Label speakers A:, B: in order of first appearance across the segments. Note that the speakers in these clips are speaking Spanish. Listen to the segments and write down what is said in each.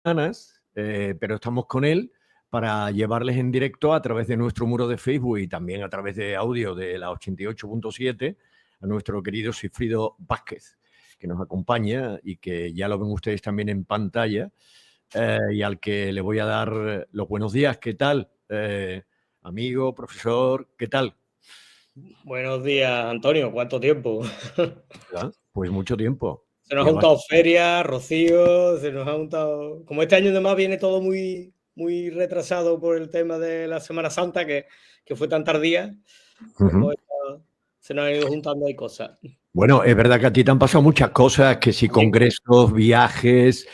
A: semanas, pero estamos con él para llevarles en directo a través de nuestro muro de Facebook y también a través de audio de la 88.7 a nuestro querido Sigfrido Vázquez, que nos acompaña y que ya lo ven ustedes también en pantalla, y al que le voy a dar los buenos días. ¿Qué tal? Amigo, profesor, ¿qué tal?
B: Buenos días, Antonio. ¿Cuánto tiempo?
A: ¿Verdad? Pues mucho tiempo.
B: Se nos ha
A: Ya va.
B: juntado feria, Rocío, se nos ha juntado... Como este año además viene todo muy, muy retrasado por el tema de la Semana Santa, que fue tan tardía,
A: Ujú.
B: se nos han ido juntando ahí cosas.
A: Bueno, es verdad que a ti te han pasado muchas cosas, que si
B: También.
A: congresos, viajes,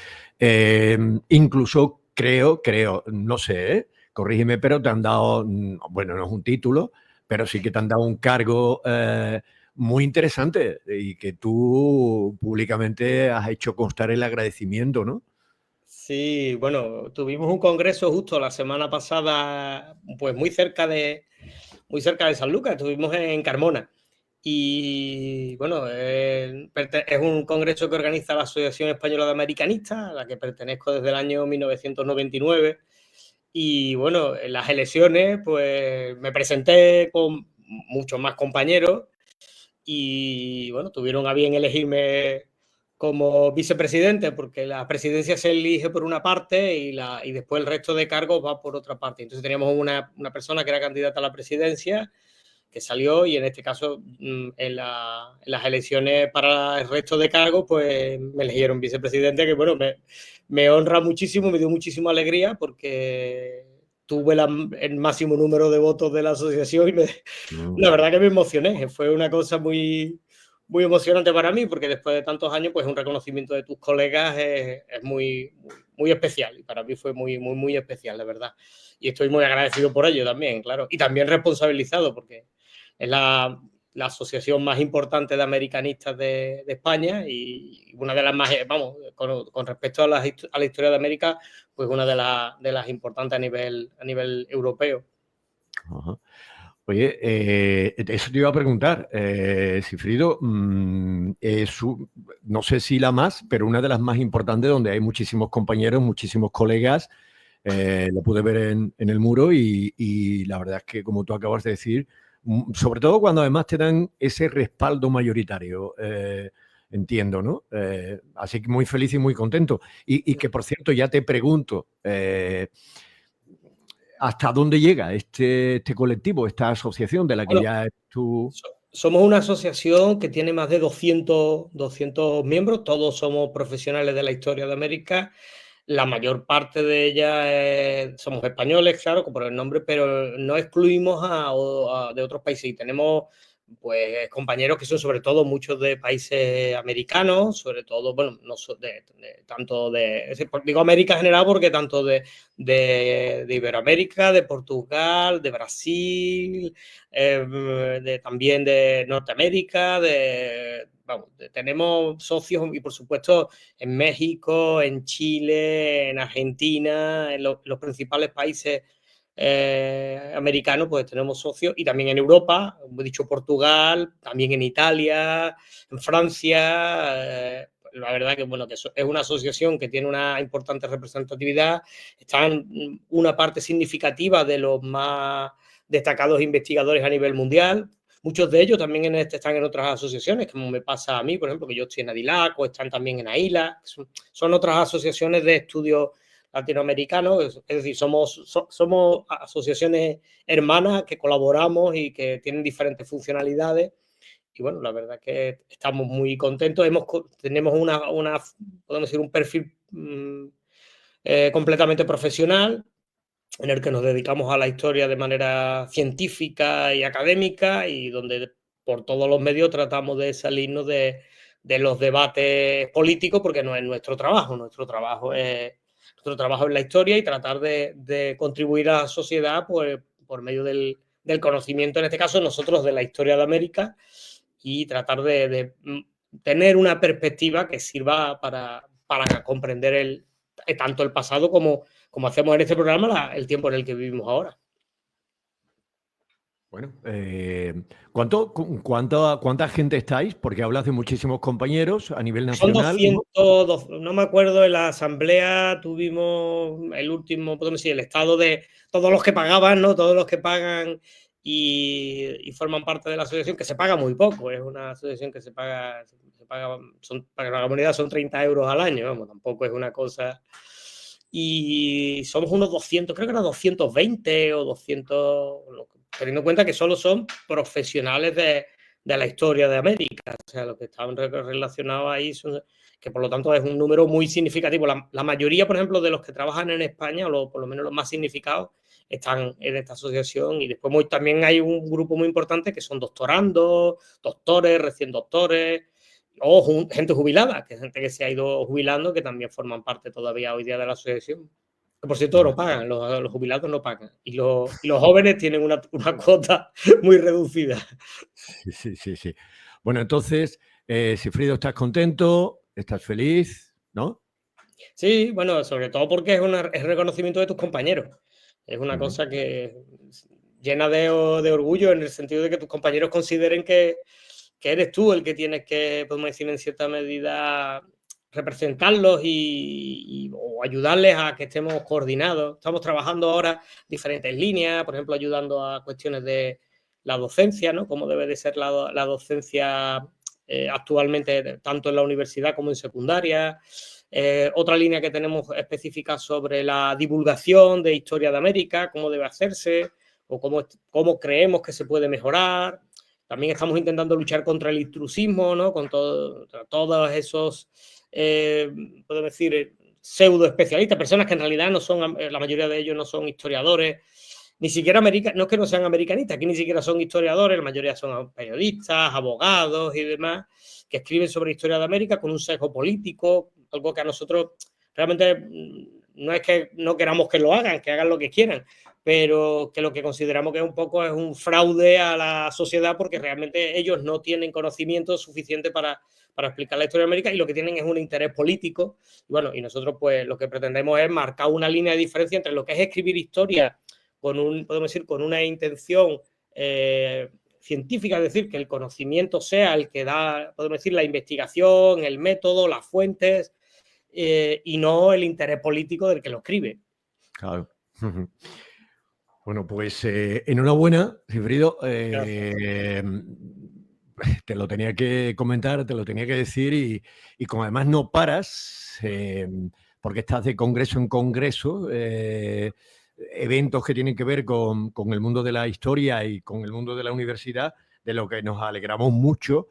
A: incluso creo, no sé, corrígeme, pero te han dado, bueno, no es un título, pero sí que te han dado un cargo muy interesante y que tú públicamente has hecho constar el agradecimiento, ¿no?
B: Sí, bueno, tuvimos un congreso justo la semana pasada, pues muy cerca de San Lucas, estuvimos en Carmona. Y bueno, es un congreso que organiza la Asociación Española de Americanistas, a la que pertenezco desde el año 1999. Y bueno, en las elecciones, pues me presenté con muchos más compañeros y bueno, tuvieron a bien elegirme como vicepresidente, porque la presidencia se elige por una parte y después el resto de cargos va por otra parte. Entonces teníamos una persona que era candidata a la presidencia que salió y en este caso en las elecciones para el resto de cargos pues me eligieron vicepresidente, que bueno, me honra muchísimo, me dio muchísima alegría porque tuve el máximo número de votos de la asociación y la verdad que me emocioné, fue una cosa muy, muy emocionante para mí porque después de tantos años pues un reconocimiento de tus colegas es muy, muy, muy especial y para mí fue muy, muy, muy especial, de verdad. Y estoy muy agradecido por ello también, claro. Y también responsabilizado porque es la asociación más importante de americanistas de España y una de las más, vamos, con respecto a la historia de América, pues una de las importantes a nivel europeo.
A: Ajá. Oye, eso te iba a preguntar, Sigfrido, no sé si la más, pero una de las más importantes donde hay muchísimos compañeros, muchísimos colegas, lo pude ver en el muro y la verdad es que, como tú acabas de decir, sobre todo cuando además te dan ese respaldo mayoritario, entiendo, ¿no? Así que muy feliz y muy contento. Y que, por cierto, ya te pregunto, ¿hasta dónde llega este colectivo, esta asociación de la que
B: Bueno,
A: ya tú...
B: somos una asociación que tiene más de 200 miembros, todos somos profesionales de la historia de América, la mayor parte de ellas somos españoles, claro, por el nombre, pero no excluimos de otros países y tenemos pues compañeros que son sobre todo muchos de países americanos, sobre todo, bueno, no tanto digo América en general porque tanto de Iberoamérica, de Portugal, de Brasil, también de Norteamérica, vamos, tenemos socios y por supuesto en México, en Chile, en Argentina, en los principales países americanos, pues tenemos socios y también en Europa, como he dicho, Portugal, también en Italia, en Francia. La verdad que, bueno, que es una asociación que tiene una importante representatividad, está en una parte significativa de los más destacados investigadores a nivel mundial. Muchos de ellos también están en otras asociaciones, como me pasa a mí, por ejemplo, que yo estoy en ADILAC o están también en AILA, son otras asociaciones de estudios latinoamericanos, es decir, somos asociaciones hermanas que colaboramos y que tienen diferentes funcionalidades. Y bueno, la verdad es que estamos muy contentos. Tenemos podemos decir, un perfil completamente profesional en el que nos dedicamos a la historia de manera científica y académica y donde por todos los medios tratamos de salirnos de los debates políticos porque no es nuestro trabajo es la historia y tratar de contribuir a la sociedad por medio del conocimiento, en este caso nosotros de la historia de América y tratar de tener una perspectiva que sirva para comprender tanto el pasado como hacemos en este programa el tiempo en el que vivimos ahora.
A: Bueno, ¿cuánta gente estáis? Porque hablas de muchísimos compañeros a nivel
B: Son
A: nacional, ¿no?
B: 200, no me acuerdo, en la asamblea tuvimos el último, podemos decir, el estado de todos los que pagaban, ¿no? Todos los que pagan y forman parte de la asociación, que se paga muy poco, es una asociación que se paga, para la comunidad son 30 euros al año, vamos, tampoco es una cosa. Y somos unos 200, creo que eran 220 o 200, teniendo en cuenta que solo son profesionales de la historia de América, o sea, los que estaban relacionados ahí son, que por lo tanto es un número muy significativo. La mayoría, por ejemplo, de los que trabajan en España, o por lo menos los más significados, están en esta asociación, y después también hay un grupo muy importante que son doctorandos, doctores, recién doctores, o gente jubilada, que es gente que se ha ido jubilando, que también forman parte todavía hoy día de la asociación. Que por cierto no pagan, los jubilados no pagan. Y los jóvenes tienen una cuota muy reducida.
A: Sí. Bueno, entonces, Sigfrido, ¿estás contento? ¿Estás feliz? ¿No?
B: Sí, bueno, sobre todo porque es reconocimiento de tus compañeros. Es una cosa que llena de orgullo, en el sentido de que tus compañeros consideren que eres tú el que tienes que, podemos decir, en cierta medida representarlos o ayudarles a que estemos coordinados. Estamos trabajando ahora diferentes líneas, por ejemplo, ayudando a cuestiones de la docencia, ¿no? Cómo debe de ser la docencia actualmente, tanto en la universidad como en secundaria. Otra línea que tenemos específica sobre la divulgación de historia de América, cómo debe hacerse o cómo creemos que se puede mejorar. También estamos intentando luchar contra el intrusismo, ¿no? Todos esos, podemos decir, pseudo especialistas, personas que en realidad no son, la mayoría de ellos no son historiadores, ni siquiera no es que no sean americanistas, aquí ni siquiera son historiadores, la mayoría son periodistas, abogados y demás, que escriben sobre historia de América con un sesgo político, algo que a nosotros realmente no es que no queramos que lo hagan, que hagan lo que quieran, pero que lo que consideramos que es un fraude a la sociedad, porque realmente ellos no tienen conocimiento suficiente para explicar la historia de América, y lo que tienen es un interés político. Y bueno, y nosotros pues lo que pretendemos es marcar una línea de diferencia entre lo que es escribir historia podemos decir, con una intención científica, es decir, que el conocimiento sea el que da, podemos decir, la investigación, el método, las fuentes, y no el interés político del que lo escribe.
A: Claro. Bueno, pues enhorabuena, Sigfrido. Te lo tenía que comentar, te lo tenía que decir, y como además no paras, porque estás de congreso en congreso, eventos que tienen que ver con el mundo de la historia y con el mundo de la universidad, de lo que nos alegramos mucho,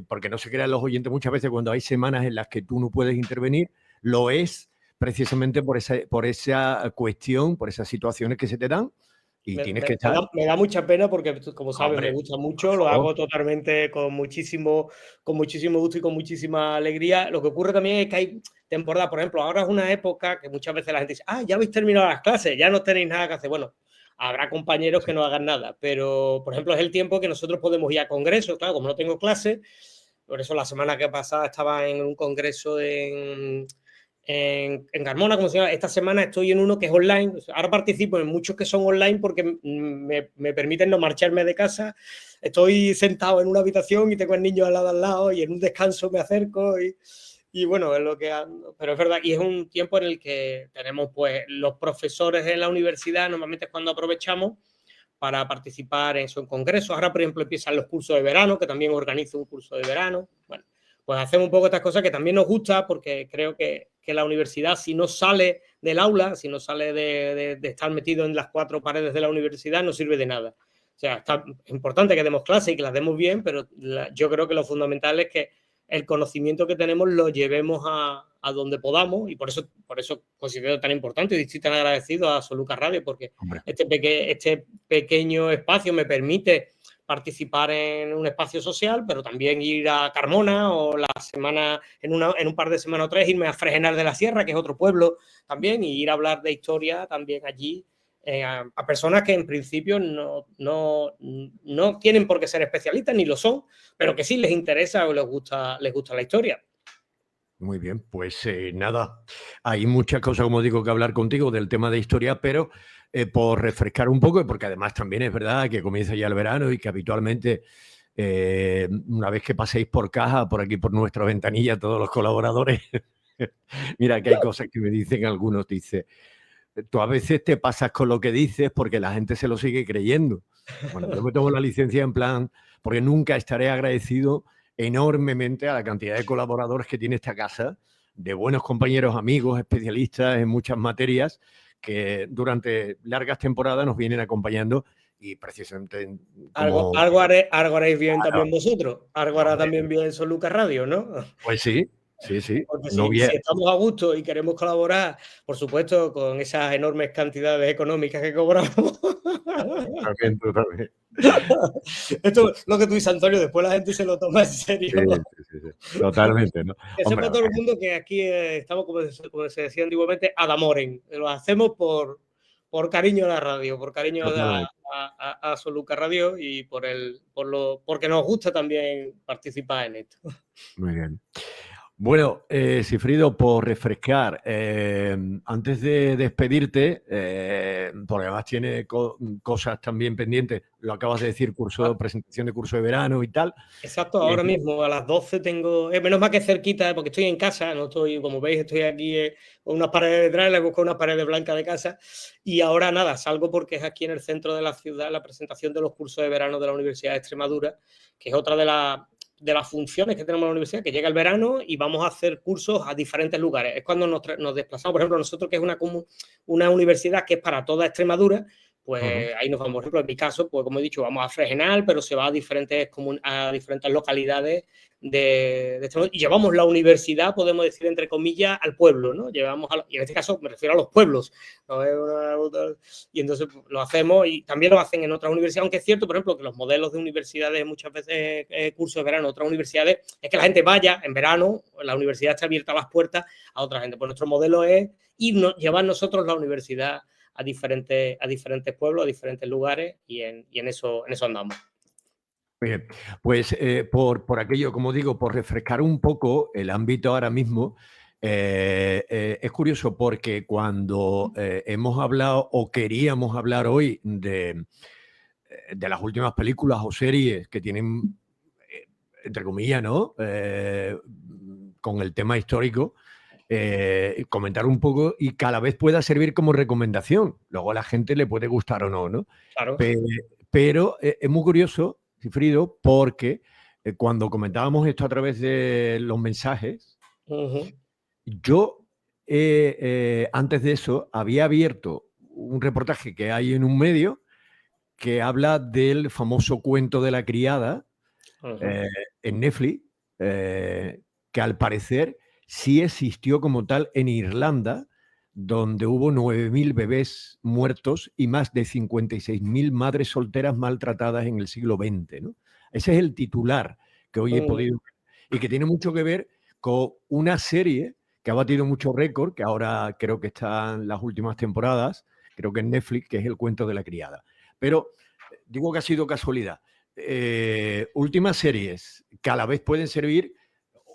A: porque no se crean los oyentes muchas veces cuando hay semanas en las que tú no puedes intervenir, lo es precisamente por esa cuestión, por esas situaciones que se te dan. Y tienes que estar.
B: Me da mucha pena porque, como sabes,
A: Hombre,
B: me gusta
A: por
B: mucho, lo
A: favor.
B: hago totalmente con muchísimo gusto y con muchísima alegría. Lo que ocurre también es que hay temporadas, por ejemplo, ahora es una época que muchas veces la gente dice, ya habéis terminado las clases, ya no tenéis nada que hacer. Bueno, habrá compañeros que no hagan nada, pero, por ejemplo, es el tiempo que nosotros podemos ir a congresos, claro, como no tengo clases. Por eso la semana que pasada estaba en un congreso en Carmona, como se llama. Esta semana estoy en uno que es online. Ahora participo en muchos que son online porque me permiten no marcharme de casa. Estoy sentado en una habitación y tengo el niño al lado, y en un descanso me acerco y bueno, es lo que ando. Pero es verdad, y es un tiempo en el que tenemos pues los profesores en la universidad, normalmente es cuando aprovechamos para participar en congresos. Ahora, por ejemplo, empiezan los cursos de verano, que también organizo un curso de verano. Bueno, pues hacemos un poco estas cosas que también nos gusta, porque creo que la universidad, si no sale del aula, si no sale de estar metido en las cuatro paredes de la universidad, no sirve de nada. O sea, es importante que demos clases y que las demos bien, pero yo creo que lo fundamental es que el conocimiento que tenemos lo llevemos a donde podamos, y por eso considero tan importante y estoy tan agradecido a Soluca Radio, porque este pequeño espacio me permite participar en un espacio social, pero también ir a Carmona, o la semana, en un par de semanas o 3, irme a Fregenal de la Sierra, que es otro pueblo también, y ir a hablar de historia también allí, a personas que en principio no tienen por qué ser especialistas, ni lo son, pero que sí les interesa o les gusta la historia.
A: Muy bien, pues nada, hay muchas cosas, como digo, que hablar contigo del tema de historia, pero por refrescar un poco, porque además también es verdad que comienza ya el verano y que habitualmente, una vez que paséis por caja, por aquí por nuestra ventanilla, todos los colaboradores, mira que hay cosas que me dicen algunos, dice, tú a veces te pasas con lo que dices porque la gente se lo sigue creyendo. Bueno, yo me tomo la licencia en plan, porque nunca estaré agradecido enormemente a la cantidad de colaboradores que tiene esta casa, de buenos compañeros, amigos, especialistas en muchas materias, que durante largas temporadas nos vienen acompañando y precisamente como...
B: Algo haréis bien
A: Claro,
B: también vosotros. Algo hará
A: hombre,
B: también bien Son Lucas Radio, ¿no?
A: pues sí, sí, sí.
B: Porque
A: No
B: si
A: bien,
B: estamos a gusto y queremos colaborar, por supuesto, con esas enormes cantidades económicas que cobramos.
A: también, tú también.
B: Esto es lo que tú dices, Antonio, después la gente se lo toma en serio.
A: Sí, sí, sí, sí. Totalmente, ¿no?
B: Que
A: Hombre,
B: sepa todo el mundo que aquí estamos, como se decía antiguamente, ad amorem. Lo hacemos por cariño a la radio, por cariño
A: totalmente.
B: a Soluca Radio y porque nos gusta también participar en esto.
A: Muy bien. Bueno, Sifrido, por refrescar, antes de despedirte, porque además tiene cosas también pendientes, lo acabas de decir, presentación de curso de verano y tal.
B: Exacto, ahora mismo a las 12 tengo, menos mal que cerquita, porque estoy en casa, no estoy, como veis, estoy aquí con unas paredes detrás, le busco unas paredes blancas de casa, y ahora nada, salgo porque es aquí en el centro de la ciudad la presentación de los cursos de verano de la Universidad de Extremadura, que es otra de las funciones que tenemos en la universidad, que llega el verano y vamos a hacer cursos a diferentes lugares. Es cuando nos desplazamos, por ejemplo, nosotros que es una universidad que es para toda Extremadura, pues ahí nos vamos. Por ejemplo, en mi caso, pues como he dicho, vamos a Fregenal, pero se va a diferentes localidades de Extremadura. Y llevamos la universidad, podemos decir, entre comillas, al pueblo, ¿no? Y en este caso me refiero a los pueblos, ¿no? Y entonces lo hacemos y también lo hacen en otras universidades, aunque es cierto, por ejemplo, que los modelos de universidades, muchas veces cursos de verano en otras universidades, es que la gente vaya en verano, la universidad está abierta a las puertas a otra gente. Pues nuestro modelo es llevar nosotros la universidad a diferentes pueblos, a diferentes lugares y en eso andamos.
A: Bien, pues por aquello, como digo, por refrescar un poco el ámbito ahora mismo, es curioso porque cuando hemos hablado o queríamos hablar hoy de las últimas películas o series que tienen, entre comillas, ¿no? Con el tema histórico, comentar un poco y cada vez pueda servir como recomendación. Luego a la gente le puede gustar o no, ¿no?
B: Claro.
A: Pero es muy curioso, Cifrido, porque cuando comentábamos esto a través de los mensajes, yo antes de eso había abierto un reportaje que hay en un medio que habla del famoso cuento de la criada en Netflix, que al parecer sí existió como tal en Irlanda, donde hubo 9.000 bebés muertos y más de 56.000 madres solteras maltratadas en el siglo XX, ¿no? Ese es el titular que hoy he podido ver y que tiene mucho que ver con una serie que ha batido mucho récord, que ahora creo que está en las últimas temporadas, creo que en Netflix, que es El cuento de la criada. Pero digo que ha sido casualidad. Últimas series que a la vez pueden servir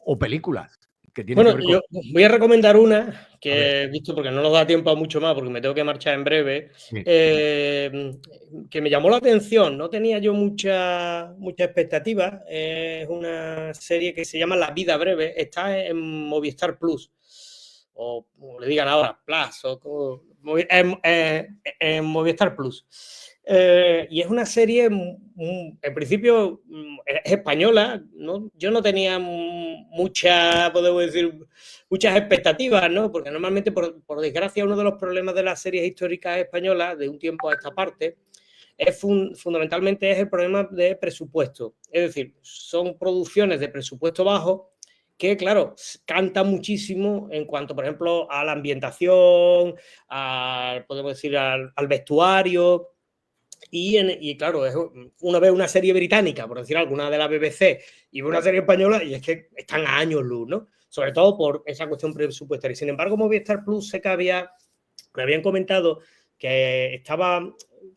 A: o películas que tienen que
B: Bueno,
A: ver con...
B: yo voy a recomendar una que he visto porque no nos da tiempo a mucho más porque me tengo que marchar en breve,
A: Sí.
B: que me llamó la atención, no tenía yo mucha expectativa, es una serie que se llama La vida breve, está en Movistar Plus, o como le digan ahora, Plus, o en Movistar Plus. Y es una serie, en principio, es española, ¿no? Yo no tenía podemos decir, muchas expectativas, ¿no? Porque normalmente, por desgracia, uno de los problemas de las series históricas españolas de un tiempo a esta parte fundamentalmente es el problema de presupuesto. Es decir, son producciones de presupuesto bajo que, claro, canta muchísimo en cuanto, por ejemplo, a la ambientación, podemos decir, al vestuario. Y claro, uno ve una serie británica, por decir alguna de la BBC, y ve una serie española y es que están a años luz, ¿no? Sobre todo por esa cuestión presupuestaria. Sin embargo, Movistar Plus sé que me habían comentado que estaba,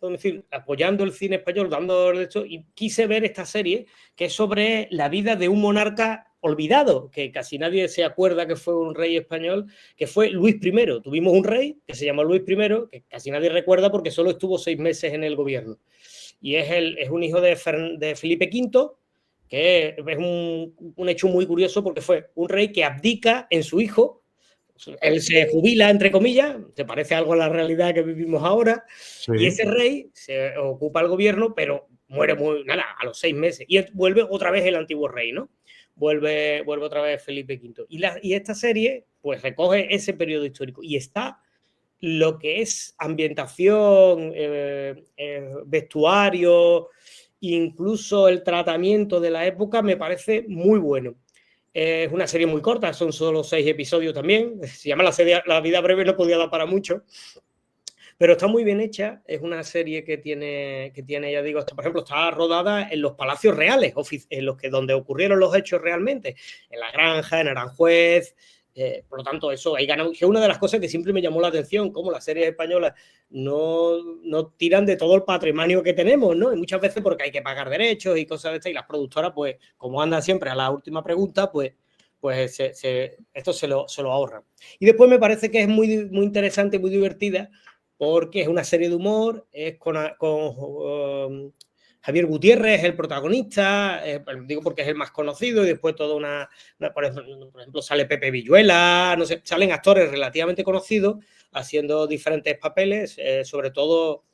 B: podemos decir, apoyando el cine español, dando esto, y quise ver esta serie que es sobre la vida de un monarca olvidado, que casi nadie se acuerda que fue un rey español, que fue Luis I. Tuvimos un rey que se llamó Luis I, que casi nadie recuerda porque solo estuvo 6 meses en el gobierno. Y es un hijo de Felipe V, que es un hecho muy curioso porque fue un rey que abdica en su hijo. Él se jubila, entre comillas, te parece algo a la realidad que vivimos ahora, sí. Y ese rey se ocupa el gobierno, pero muere a los 6 meses. Y vuelve otra vez el antiguo rey, ¿no? Vuelve otra vez Felipe V. Y esta serie, pues, recoge ese periodo histórico. Y está lo que es ambientación, vestuario, incluso el tratamiento de la época, me parece muy bueno. Es una serie muy corta, son solo 6 episodios también. Se llama La vida breve, no podía dar para mucho. Pero está muy bien hecha. Es una serie que tiene, ya digo, por ejemplo, está rodada en los palacios reales, en los donde ocurrieron los hechos realmente. En La Granja, en Aranjuez. Por lo tanto, eso ahí ganamos. Que es una de las cosas que siempre me llamó la atención, cómo las series españolas no tiran de todo el patrimonio que tenemos, ¿no? Y muchas veces porque hay que pagar derechos y cosas de estas, y las productoras, pues, como andan siempre a la última pregunta, pues esto se lo ahorran. Y después me parece que es muy, muy interesante, muy divertida, porque es una serie de humor, es con Javier Gutiérrez, el protagonista, digo porque es el más conocido, y después por ejemplo, sale Pepe Villuela, no sé, salen actores relativamente conocidos haciendo diferentes papeles, sobre todo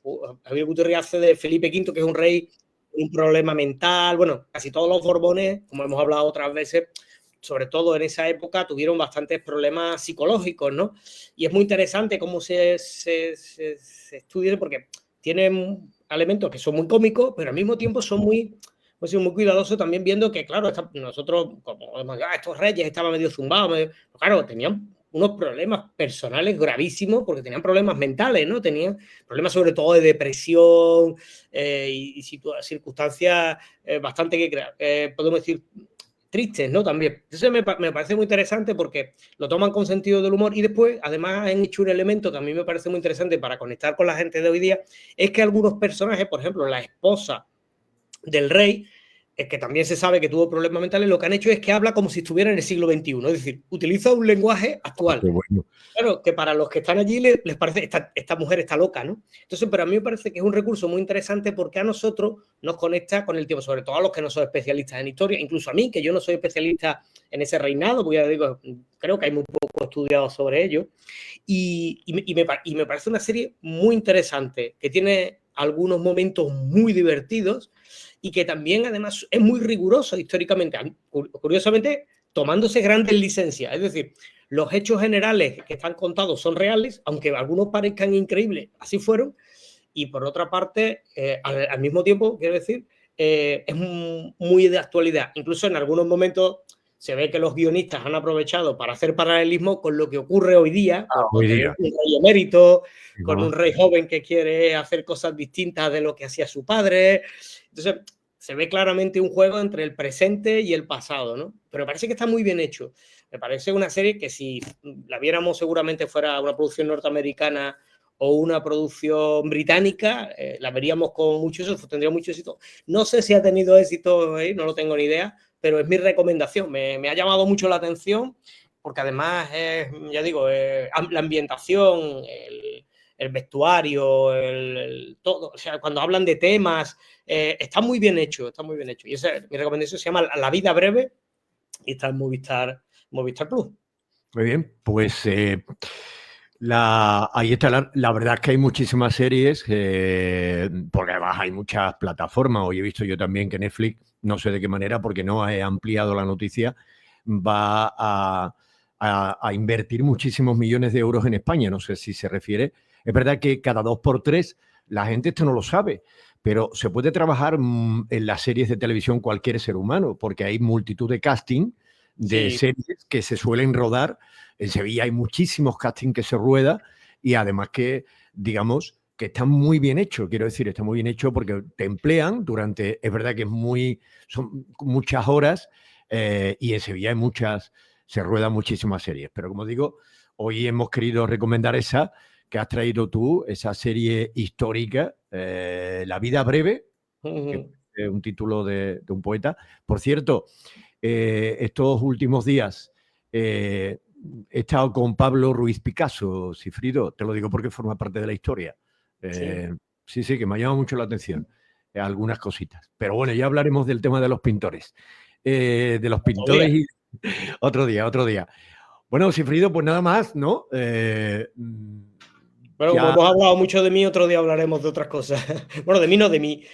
B: Javier Gutiérrez hace de Felipe V, que es un rey con un problema mental. Bueno, casi todos los Borbones, como hemos hablado otras veces, sobre todo en esa época, tuvieron bastantes problemas psicológicos, ¿no? Y es muy interesante cómo se estudia, porque tienen elementos que son muy cómicos, pero al mismo tiempo son muy cuidadosos también, viendo que, claro, nosotros, como estos reyes estaban medio zumbados, claro, tenían unos problemas personales gravísimos, porque tenían problemas mentales, ¿no? Tenían problemas sobre todo de depresión y circunstancias bastante, podemos decir, tristes, ¿no? También. Eso me parece muy interesante porque lo toman con sentido del humor, y después, además, han hecho un elemento que a mí me parece muy interesante para conectar con la gente de hoy día, es que algunos personajes, por ejemplo, la esposa del rey, que también se sabe que tuvo problemas mentales, lo que han hecho es que habla como si estuviera en el siglo XXI, es decir, utiliza un lenguaje actual. Bueno. Claro, que para los que están allí les parece, esta mujer está loca, ¿no? Entonces, pero a mí me parece que es un recurso muy interesante porque a nosotros nos conecta con el tiempo, sobre todo a los que no son especialistas en historia, incluso a mí, que yo no soy especialista en ese reinado, porque ya digo, creo que hay muy poco estudiado sobre ello, y me parece una serie muy interesante, que tiene algunos momentos muy divertidos, y que también, además, es muy riguroso históricamente, curiosamente, tomándose grandes licencias. Es decir, los hechos generales que están contados son reales, aunque algunos parezcan increíbles, así fueron. Y por otra parte, al mismo tiempo, quiero decir, es muy de actualidad. Incluso en algunos momentos se ve que los guionistas han aprovechado para hacer paralelismo con lo que ocurre hoy día, con tener un rey emérito, con un rey joven que quiere hacer cosas distintas de lo que hacía su padre. Entonces, se ve claramente un juego entre el presente y el pasado, ¿no? Pero parece que está muy bien hecho. Me parece una serie que, si la viéramos, seguramente fuera una producción norteamericana o una producción británica, la veríamos con mucho éxito, tendría mucho éxito. No sé si ha tenido éxito, no lo tengo ni idea, pero es mi recomendación. Me ha llamado mucho la atención, porque además es, ya digo, la ambientación, el vestuario, todo, o sea, cuando hablan de temas, está muy bien hecho, está muy bien hecho. Y mi recomendación se llama La vida breve, y está en Movistar Plus.
A: Muy bien, pues ahí está. La verdad es que hay muchísimas series, porque además hay muchas plataformas. Hoy he visto yo también que Netflix, no sé de qué manera, porque no he ampliado la noticia, va a invertir muchísimos millones de euros en España. No sé si se refiere. Es verdad que cada 2 por 3 la gente esto no lo sabe, pero se puede trabajar en las series de televisión cualquier ser humano, porque hay multitud de casting de series que se suelen rodar. En Sevilla hay muchísimos castings que se rueda, y además que, digamos, que están muy bien hechos. Quiero decir, está muy bien hecho porque te emplean durante, es verdad que son muchas horas, y en Sevilla se ruedan muchísimas series. Pero como digo, hoy hemos querido recomendar esa que has traído tú, esa serie histórica, La vida breve, que es un título de un poeta. Por cierto, estos últimos días he estado con Pablo Ruiz Picasso, Cifrido, te lo digo porque forma parte de la historia. Sí, que me ha llamado mucho la atención algunas cositas. Pero bueno, ya hablaremos del tema de los pintores. De los pintores y otro día. Bueno, Cifrido, pues nada más, ¿no?
B: Bueno, como hemos hablado mucho de mí, otro día hablaremos de otras cosas. Bueno, de mí no, de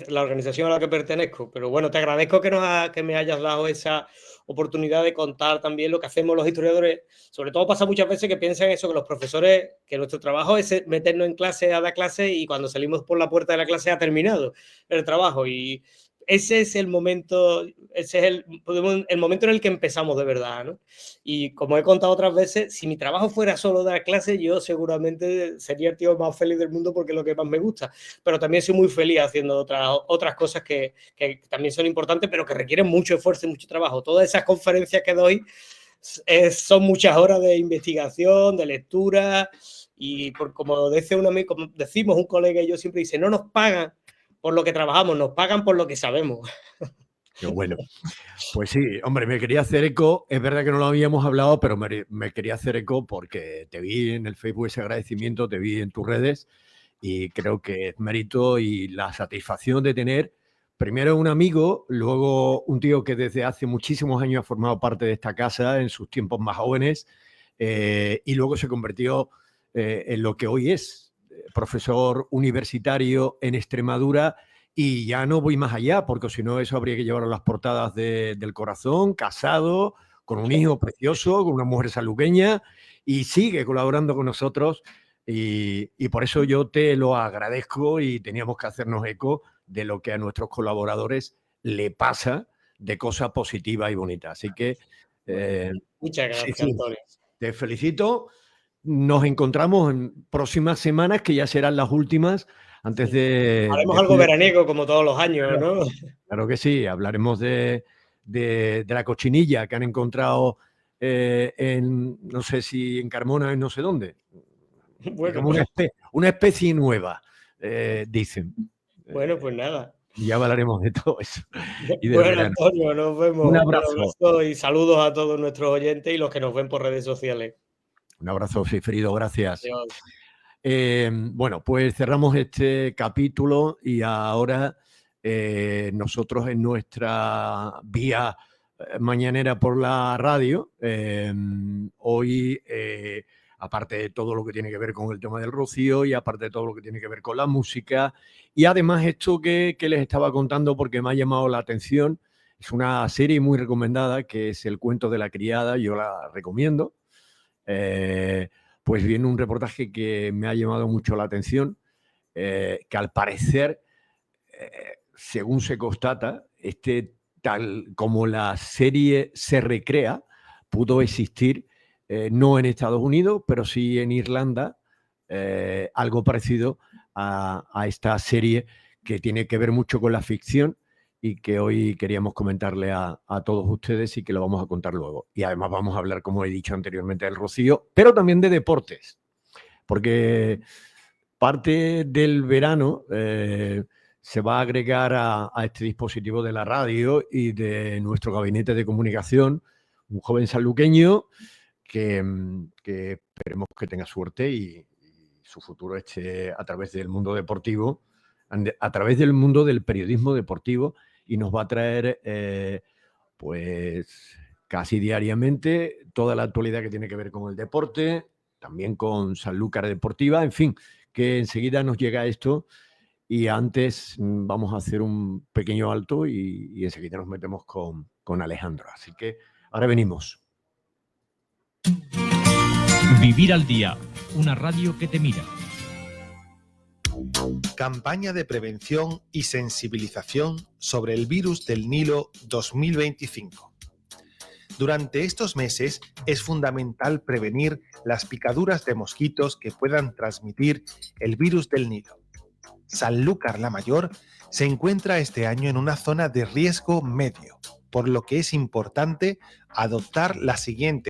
B: la organización a la que pertenezco. Pero bueno, te agradezco que me hayas dado esa oportunidad de contar también lo que hacemos los historiadores. Sobre todo pasa muchas veces que piensan eso, que los profesores, que nuestro trabajo es meternos en clase a dar clase y cuando salimos por la puerta de la clase ha terminado el trabajo. Y ese es el momento, el momento en el que empezamos de verdad, ¿no? Y como he contado otras veces, si mi trabajo fuera solo dar clases, yo seguramente sería el tío más feliz del mundo porque es lo que más me gusta. Pero también soy muy feliz haciendo otras cosas que también son importantes, pero que requieren mucho esfuerzo y mucho trabajo. Todas esas conferencias que doy son muchas horas de investigación, de lectura, y como decimos un colega y yo siempre dice, no nos pagan por lo que trabajamos, nos pagan por lo que sabemos.
A: Qué bueno. Pues sí, hombre, me quería hacer eco. Es verdad que no lo habíamos hablado, pero me quería hacer eco porque te vi en el Facebook ese agradecimiento, te vi en tus redes y creo que es mérito y la satisfacción de tener primero un amigo, luego un tío que desde hace muchísimos años ha formado parte de esta casa en sus tiempos más jóvenes y luego se convirtió en lo que hoy es, profesor universitario en Extremadura. Y ya no voy más allá, porque si no, eso habría que llevarlo a las portadas del Corazón, casado, con un hijo precioso, con una mujer saluqueña, y sigue colaborando con nosotros. Y por eso yo te lo agradezco y teníamos que hacernos eco de lo que a nuestros colaboradores le pasa de cosas positivas y bonitas. Así que...
B: muchas gracias,
A: sí,
B: Antonio.
A: te felicito. Nos encontramos en próximas semanas, que ya serán las últimas. Antes de...
B: Haremos algo veraniego como todos los años, ¿no?
A: Claro que sí, hablaremos de la cochinilla que han encontrado no sé si en Carmona, en no sé dónde.
B: Bueno,
A: Como una especie nueva, dicen.
B: Bueno, pues nada.
A: Ya hablaremos de todo eso. Y del
B: Bueno,
A: verano.
B: Antonio, nos vemos.
A: Un abrazo.
B: Y saludos a todos nuestros oyentes y los que nos ven por redes sociales.
A: Un abrazo, Cifrido, gracias.
B: Adiós.
A: Bueno, pues cerramos este capítulo y ahora nosotros en nuestra vía mañanera por la radio, hoy, aparte de todo lo que tiene que ver con el tema del rocío y aparte de todo lo que tiene que ver con la música, y además esto que les estaba contando porque me ha llamado la atención, es una serie muy recomendada que es El cuento de la criada, yo la recomiendo. Pues viene un reportaje que me ha llamado mucho la atención, que al parecer, según se constata, tal como la serie se recrea, pudo existir, no en Estados Unidos, pero sí en Irlanda, algo parecido a esta serie que tiene que ver mucho con la ficción y que hoy queríamos comentarle a todos ustedes y que lo vamos a contar luego. Y además vamos a hablar, como he dicho anteriormente, del rocío, pero también de deportes, porque parte del verano se va a agregar a este dispositivo de la radio y de nuestro gabinete de comunicación un joven sanluqueño que esperemos que tenga suerte y su futuro esté a través del mundo deportivo, a través del mundo del periodismo deportivo, y nos va a traer pues casi diariamente toda la actualidad que tiene que ver con el deporte, también con Sanlúcar Deportiva, en fin, que enseguida nos llega esto y antes vamos a hacer un pequeño alto y enseguida nos metemos con Alejandro. Así que ahora venimos.
C: Vivir al día, una radio que te mira.
D: Campaña de prevención y sensibilización sobre el virus del Nilo 2025. Durante estos meses es fundamental prevenir las picaduras de mosquitos que puedan transmitir el virus del Nilo. Sanlúcar la Mayor se encuentra este año en una zona de riesgo medio, por lo que es importante adoptar las siguientes